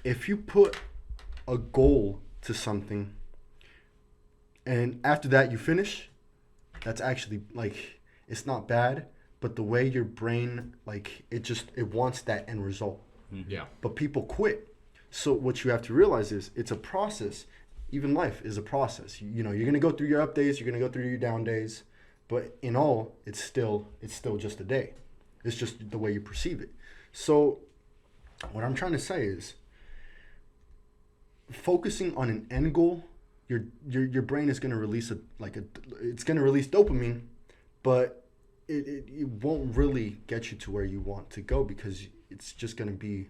if you put a goal to something and after that you finish, that's actually like, it's not bad, but the way your brain, like, it wants that end result. Yeah. But people quit. So what you have to realize is it's a process. Even life is a process. You know, you're going to go through your up days, you're going to go through your down days, but in all, it's still just a day. It's just the way you perceive it. So what I'm trying to say is focusing on an end goal, your brain is going to release it's going to release dopamine, but it won't really get you to where you want to go, because it's just going to be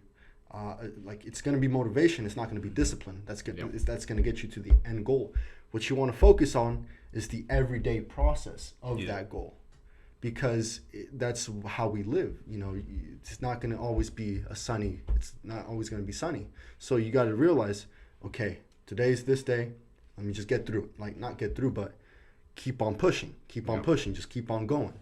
it's going to be motivation. It's not going to be discipline. That's going to get you to the end goal. What you want to focus on is the everyday process of that goal, because that's how we live. You know, it's not going to always be it's not always going to be sunny. So you got to realize, okay, today's this day. Let me just get through. Like, not get through, but keep on pushing. Keep on pushing. Just keep on going.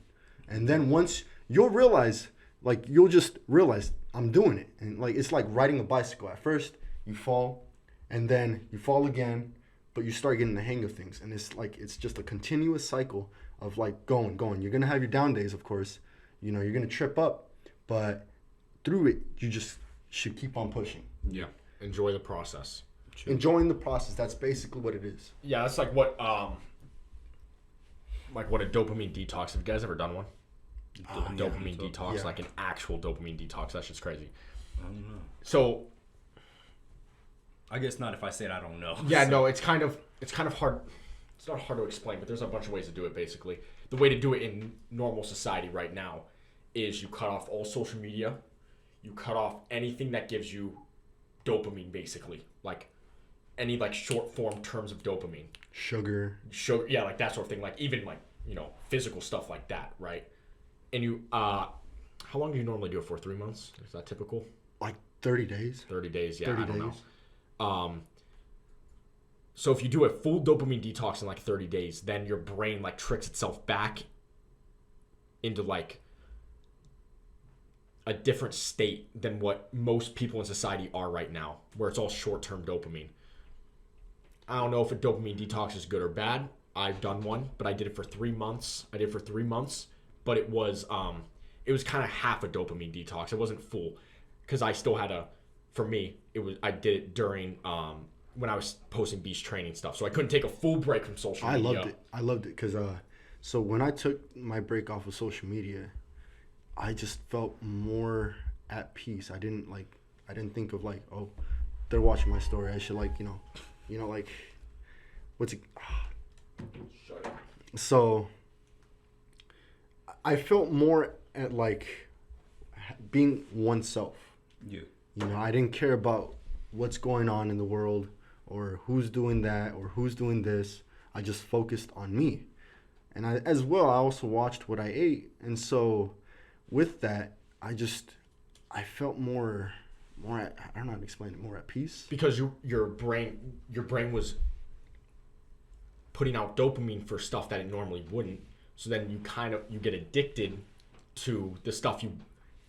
And then once you'll realize, like, you'll just realize I'm doing it. And like, it's like riding a bicycle. At first you fall, and then you fall again, but you start getting the hang of things. And it's like, it's just a continuous cycle of like going. You're going to have your down days, of course. You know, you're going to trip up, but through it, you just should keep on pushing. Yeah. Enjoy the process. Enjoying the process. That's basically what it is. Yeah, that's like what a dopamine detox. Have you guys ever done one? Dopamine detox, like an actual dopamine detox. That shit's crazy. I don't know. So, I guess not if I said I don't know. Yeah, no, it's kind of hard. It's not hard to explain, but there's a bunch of ways to do it. Basically, the way to do it in normal society right now is you cut off all social media, you cut off anything that gives you dopamine, basically, like any like short form terms of dopamine. Sugar, yeah, like that sort of thing. Like even like, you know, physical stuff like that, right? And you, how long do you normally do it for? 3 months? Is that typical? like 30 days. 30 days, yeah. 30 I don't days. know. So if you do a full dopamine detox in like 30 days, then your brain like tricks itself back into like a different state than what most people in society are right now, where it's all short-term dopamine. I don't know if a dopamine detox is good or bad. I've done one, but I did it for 3 months. But it was kind of half a dopamine detox. It wasn't full, because I still had I did it during when I was posting beach training stuff, so I couldn't take a full break from social media. I loved it because so when I took my break off of social media, I just felt more at peace. I didn't think of like, oh, they're watching my story, I should like, you know, like, what's it? Shut up. So I felt more at like being oneself. Yeah. You know, I didn't care about what's going on in the world or who's doing that or who's doing this. I just focused on me. And I also watched what I ate. And so with that, I felt more at, I don't know how to explain it, more at peace. Because your brain was putting out dopamine for stuff that it normally wouldn't. So then you get addicted to the stuff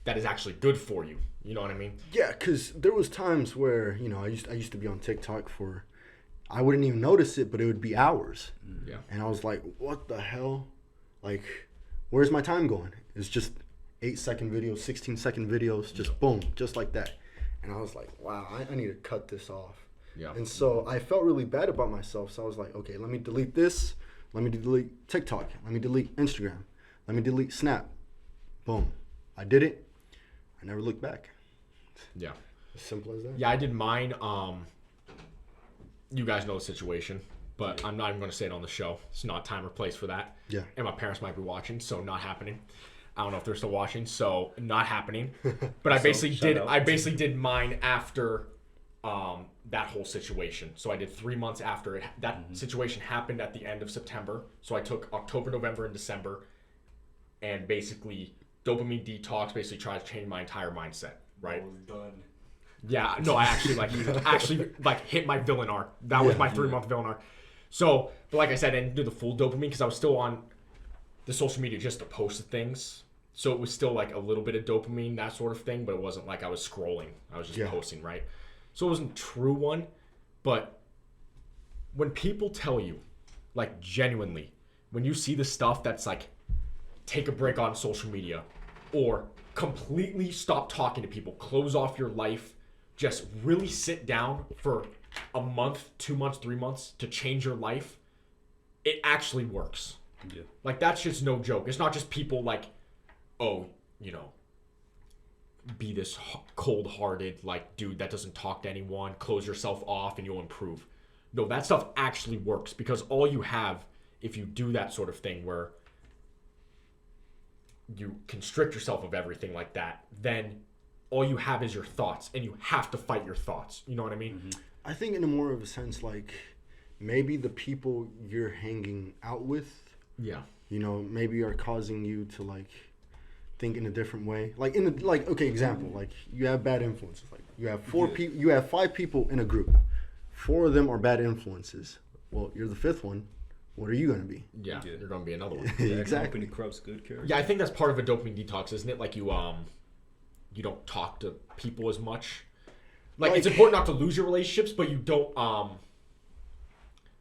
that is actually good for you. You know what I mean? Yeah, because there was times where, you know, I used to be on TikTok I wouldn't even notice it, but it would be hours. Yeah. And I was like, what the hell? Like, where's my time going? It's just 8-second videos, 16-second videos, just boom, just like that. And I was like, wow, I need to cut this off. Yeah. And so I felt really bad about myself. So I was like, okay, let me delete this. Let me delete TikTok. Let me delete Instagram. Let me delete Snap. Boom. I did it. I never looked back. Yeah. As simple as that. Yeah, I did mine. You guys know the situation, but I'm not even going to say it on the show. It's not time or place for that. Yeah. And my parents might be watching, so not happening. I don't know if they're still watching, so not happening. But I basically did mine after that whole situation. So I did 3 months after it. That situation happened at the end of September. So I took October, November, and December, and basically dopamine detox. Basically tried to change my entire mindset. Right. I was done. Yeah. No, I actually hit my villain arc. That was my 3-month villain arc. So, but like I said, I didn't do the full dopamine because I was still on the social media just to post things. So it was still like a little bit of dopamine, that sort of thing, but it wasn't like I was scrolling. I was just posting, right? So it wasn't a true one, but when people tell you, like genuinely, when you see the stuff that's like, take a break on social media or completely stop talking to people, close off your life, just really sit down for a month, 2 months, 3 months to change your life, it actually works. Yeah. Like, that's just no joke. It's not just people like, oh, be this cold-hearted, like, dude that doesn't talk to anyone, close yourself off and you'll improve. No, that stuff actually works, because all you have, if you do that sort of thing where you constrict yourself of everything like that, then all you have is your thoughts, and you have to fight your thoughts. You know what I mean? Mm-hmm. I think in a more of a sense, like, maybe the people you're hanging out with, Yeah. Maybe are causing you to, like, think in a different way. Like, okay, example, like, you have bad influences. Like, you have you have 5 people in a group. 4 of them are bad influences. Well, you're the 5th one. What are you going to be? Yeah, Yeah. you're going to be another one. Exactly. Company corrupts good character. Yeah, I think that's part of a dopamine detox, isn't it? Like, you don't talk to people as much. Like, it's important not to lose your relationships, but you don't,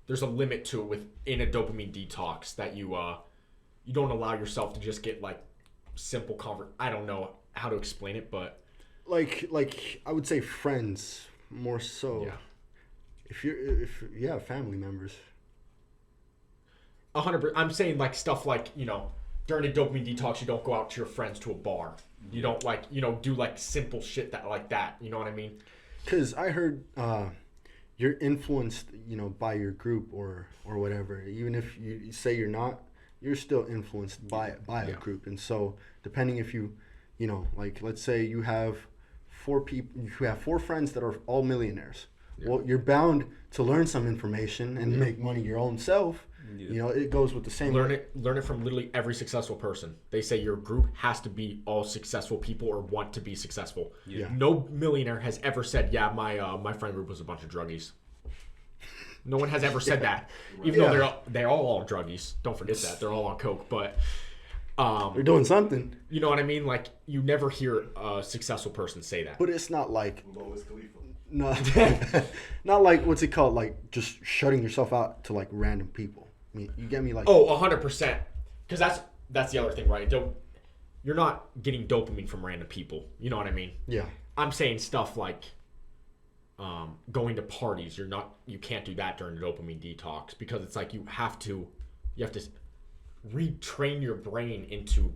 there's a limit to it within a dopamine detox that you don't allow yourself to just get, like, simple I don't know how to explain it, but Like I would say friends more so. yeah. If you have family members. 100%. I'm saying, like, stuff like, during a dopamine detox, you don't go out to your friends to a bar. You don't, like, do, like, simple shit that. You know what I mean? Because I heard you're influenced, by your group or whatever. Even if you say you're not, you're still influenced by a group. And so depending if you, like, let's say you have 4 people, you have 4 friends that are all millionaires. Yeah. Well, you're bound to learn some information and make money your own self. Yeah. It goes with the same. Learn it from literally every successful person. They say your group has to be all successful people or want to be successful. Yeah. No millionaire has ever said, "Yeah, my friend group was a bunch of druggies." No one has ever said that, even though they're all druggies. Don't forget that they're all on coke, but they're doing something. You know what I mean? Like, you never hear a successful person say that. But it's not like Khalifa. no, not like what's it called? Like just shutting yourself out to like random people. I mean, you get me? Like 100%. Because that's the other thing, right? You're not getting dopamine from random people. You know what I mean? Yeah. I'm saying stuff like going to parties. You can't do that during the dopamine detox, because it's like you have to retrain your brain into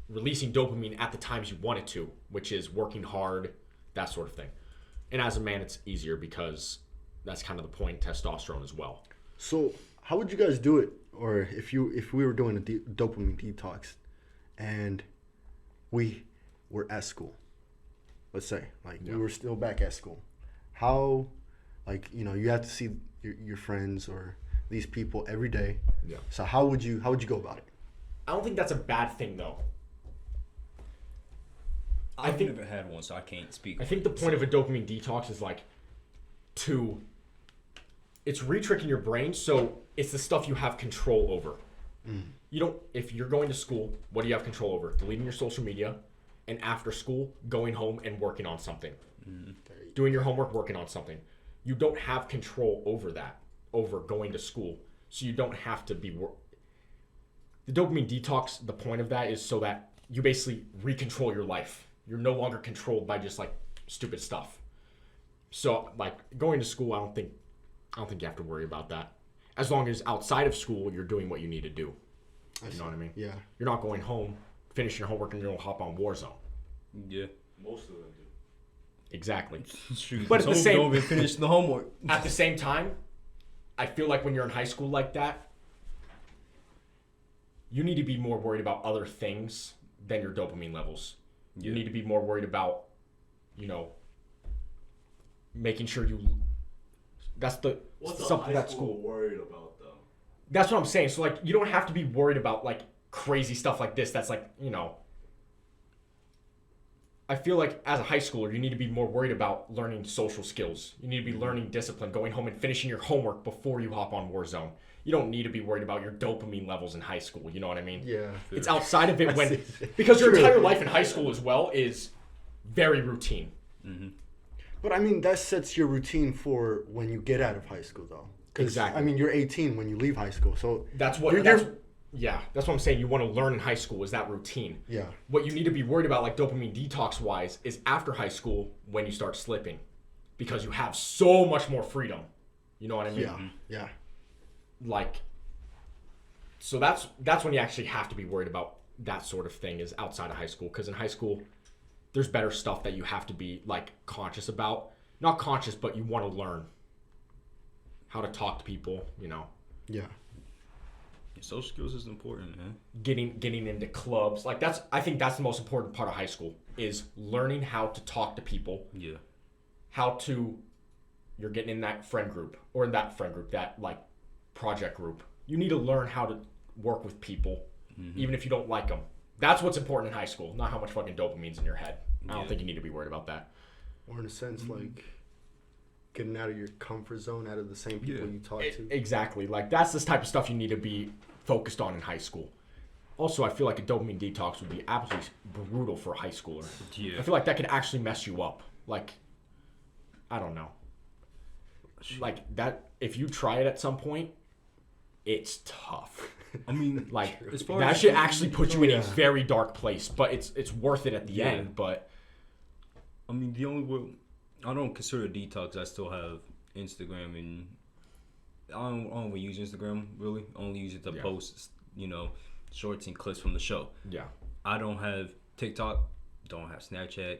releasing dopamine at the times you want it to, which is working hard, that sort of thing. And as a man, it's easier because that's kind of the point in testosterone as well. So how would you guys do it? Or if we were doing a dopamine detox and we were at school, let's say, like we were still back at school, how, like, you have to see your friends or these people every day. Yeah. So how would you go about it? I don't think that's a bad thing, though. I've never had one, so I can't speak. I think the point of a dopamine detox is like it's re-tricking your brain, so it's the stuff you have control over. If you're going to school, what do you have control over? Deleting your social media, and after school, going home and working on something. Doing your homework, working on something. You don't have control over that, over going to school. So you don't have to be... The dopamine detox, the point of that is so that you basically recontrol your life. You're no longer controlled by just, like, stupid stuff. So, like, going to school, I don't think you have to worry about that. As long as outside of school, you're doing what you need to do. You know what I mean? Yeah. You're not going home, finishing your homework, and you're going to hop on Warzone. Yeah. Most of them do. Exactly. Shoot, But at the same... don't even finish the homework. At the same time, I feel like when you're in high school like that, you need to be more worried about other things than your dopamine levels. You need to be more worried about, making sure you... That's What's something high that school worried about, though? That's what I'm saying. So, like, you don't have to be worried about, like, crazy stuff like this. That's, like, I feel like as a high schooler, you need to be more worried about learning social skills. You need to be learning discipline, going home and finishing your homework before you hop on Warzone. You don't need to be worried about your dopamine levels in high school. You know what I mean? Yeah. It's outside of it because your entire life in high school as well is very routine. Mm-hmm. But I mean, that sets your routine for when you get out of high school, though. Exactly. I mean, you're 18 when you leave high school, so That's what I'm saying. You want to learn in high school is that routine. Yeah. What you need to be worried about, like dopamine detox wise, is after high school when you start slipping, because you have so much more freedom. You know what I mean? Yeah. Yeah. Like, so that's when you actually have to be worried about that sort of thing is outside of high school, because in high school there's better stuff that you have to be like conscious about. Not conscious, but you want to learn how to talk to people, you know. Yeah. Social skills is important, man. Getting into clubs. Like I think that's the most important part of high school is learning how to talk to people. Yeah. You're getting in that friend group or in that friend group, that like project group. You need to learn how to work with people, even if you don't like them. That's what's important in high school, not how much fucking dopamine's in your head. I don't think you need to be worried about that. Or in a sense, like getting out of your comfort zone, out of the same people you talk to. Exactly. Like that's this type of stuff you need to be focused on in high school. Also, I feel like a dopamine detox would be absolutely brutal for a high schooler. Yeah. I feel like that could actually mess you up. Like, I don't know. Like that, if you try it at some point, it's tough. I mean, Like as far that as should actually put you in a very dark place, but it's worth it at the end. But I mean, the only way I don't consider detox. I still have Instagram, and I don't really use Instagram really. I only use it to post, shorts and clips from the show. yeah, I don't have TikTok. Don't have Snapchat.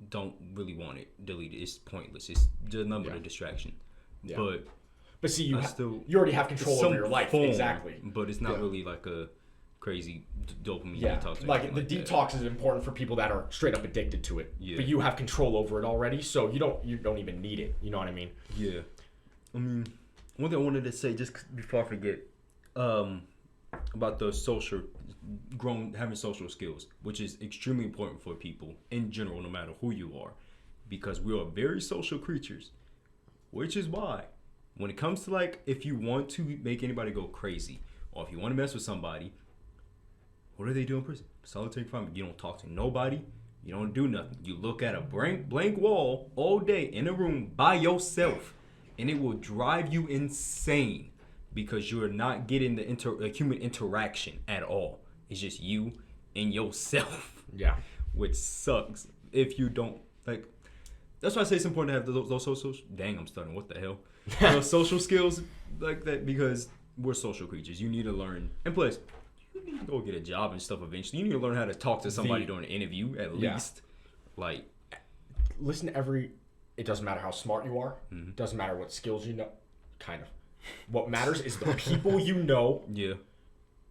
Don't really want it. Delete it. It's pointless. It's just another distraction. Yeah. But see, you still you already have control over your life. form, Exactly. But it's not really like a crazy dopamine Yeah, detox. or like anything the that. detox is important for people that are straight up addicted to it. Yeah. But you have control over it already, so you don't even need it. You know what I mean? Yeah. I mean, one thing I wanted to say just before I forget, about the having social skills, which is extremely important for people in general, no matter who you are, because we are very social creatures, which is why when it comes to like, if you want to make anybody go crazy, or if you want to mess with somebody, what do they do in prison? Solitary confinement. You don't talk to nobody. You don't do nothing. You look at a blank wall all day in a room by yourself, and it will drive you insane because you're not getting the human interaction at all. It's just you and yourself. Yeah. Which sucks if you don't like. That's why I say it's important to have those social. Dang, I'm stuttering. What the hell? Those social skills like that, because we're social creatures. You need to learn. And plus, you need to go get a job and stuff eventually. You need to learn how to talk to somebody during an interview at least. Like, listen to it doesn't matter how smart you are. Doesn't matter what skills you know. Kind of. What matters is the people you know. Yeah.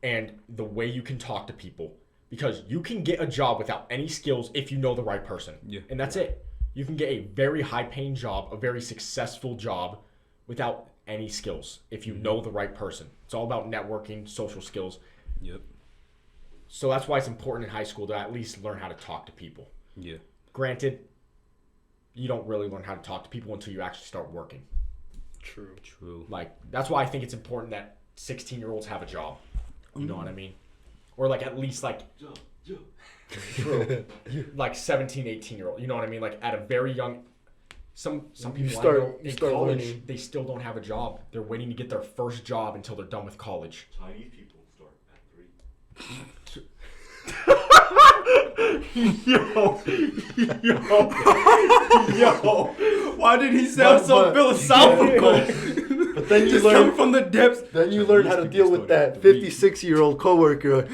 And the way you can talk to people. Because you can get a job without any skills if you know the right person. Yeah. And that's it. You can get a very high-paying job, a very successful job, without any skills if you know the right person. It's all about networking, social skills. Yep. So that's why it's important in high school to at least learn how to talk to people. Yeah. Granted, you don't really learn how to talk to people until you actually start working. True. Like, that's why I think it's important that 16-year-olds have a job. You know what I mean? Or, like, at least, like, true. Like 17, 18-year-old. You know what I mean? Like, at a very young... Some people I know in college, learning. they still don't have a job. They're waiting to get their first job until they're done with college. Chinese people start at 3. Yo. Why did he sound so philosophical? But then you Just learn coming from the depths. Then you learn how to deal with that 56-year-old coworker.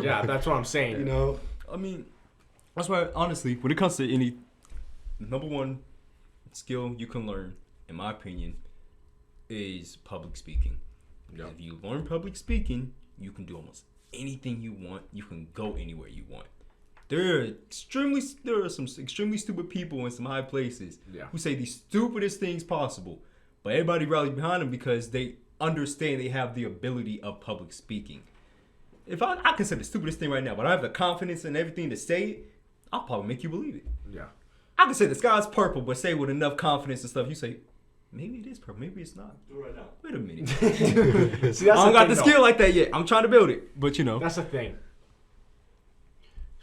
Yeah, that's what I'm saying. You know, I mean, that's why, honestly, when it comes to any number one skill you can learn, in my opinion, is public speaking. Yeah. If you learn public speaking, you can do almost anything you want. You can go anywhere you want. There are some extremely stupid people in some high places who say the stupidest things possible, but everybody rallies behind them because they understand they have the ability of public speaking. If I can say the stupidest thing right now, but I have the confidence and everything to say it, I'll probably make you believe it. Yeah. I can say the sky's purple, but say it with enough confidence and stuff, you say, maybe it is purple, maybe it's not. Do it right now. Wait a minute. See, that's I don't got thing, the skill like that yet. I'm trying to build it, but you know. That's the thing.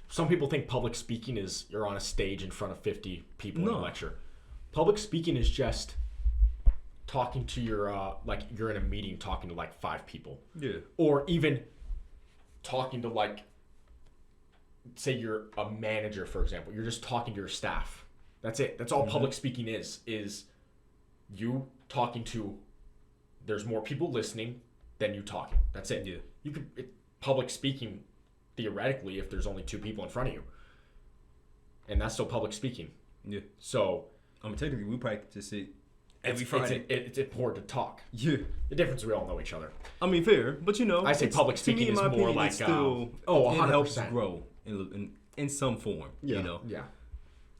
some people think public speaking is you're on a stage in front of 50 people in a No. lecture. Public speaking is just talking to your like you're in a meeting talking to like 5 people. Yeah. Or even talking to like, say you're a manager, for example. You're just talking to your staff. That's it. That's all public speaking is you talking to, there's more people listening than you talking. That's it. Yeah. You could, public speaking, theoretically, if there's only 2 people in front of you. And that's still public speaking. Yeah. So, Technically, we practice it every Friday. It's important to talk. Yeah. The difference is we all know each other. I mean, fair, but you know, I say it's- public to me, speaking in is my more opinion, like, it's still, it it helps 100%. grow in some form. Yeah. You know. Yeah.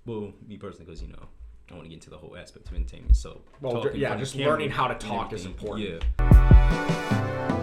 Well, me personally, because you know, I want to get into the whole aspect of entertainment. So, Well, talking in front of just camera learning how to and talk is everything, important. Yeah.